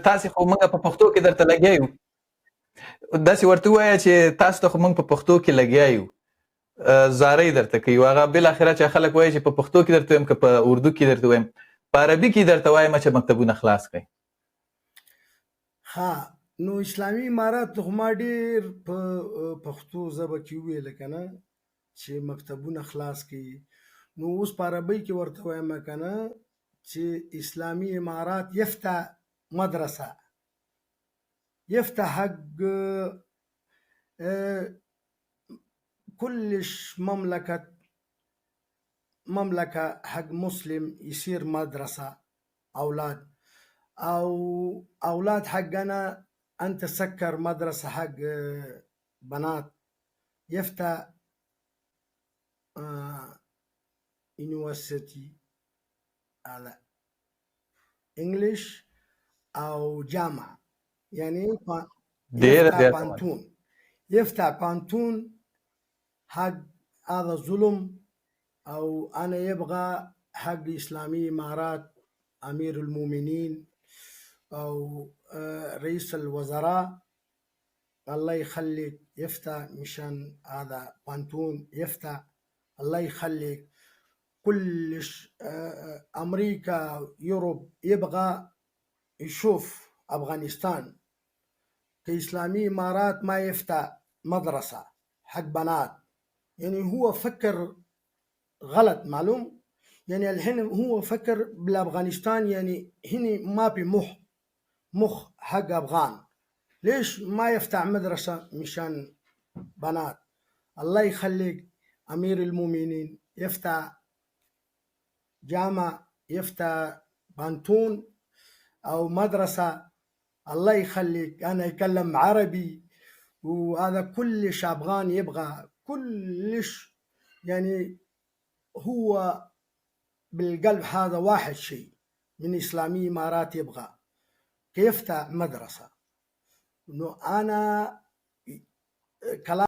تاسې خو موږ په پښتو کې درته لګیا یو. داسې ورته ووایه چې تاسو ته خو موږ په پښتو کې لګیا یو. زارۍ درته کوي. هغه بالاخره چې خلک وایي چې په پښتو کې درته وایم که په اردو کې درته وایم، په عربي کې درته وایم چې مکتبونه خلاص کړئ. ها نو اسلامي امارات خو ما ډېر په پښتو ژبه کې وویله که نه چې مکتبونه خلاص کړي، نو اوس په عربۍ کې ورته وایم که نه چې اسلامي امارات يفتح مدرسة، يفتح حق كلش مملكة حق مسلم يصير مدرسة أولاد، أو أولاد حقنا أنت سكر مدرسة حق بنات، يفتح يونيفرسيتي على انجلش او جامعه، يعني يفتح بانتون، يفتح بانتون حق هذا ظلم، او انا يبغى حق اسلامي امارات امير المؤمنين او رئيس الوزراء الله يخليك يفتح مشان هذا بانتون يفتح، الله يخليك. كلش أمريكا يوروب يبغى يشوف أفغانستان كإسلامي إمارات ما يفتح مدرسة حق بنات، يعني هو فكر غلط معلوم، يعني الحين هو فكر بالأفغانستان يعني هنا ما في مخ حق أفغان، ليش ما يفتح مدرسة مشان بنات؟ الله يخليك أمير المؤمنين يفتح جامع، يفتح بانتون أو مدرسة، الله يخليك أنا يكلم عربي، وهذا كلش أفغان يبغى كلش، يعني هو بالقلب هذا واحد شيء من إسلامي إمارات يبغى كيفتح مدرسة. إنه أنا كلام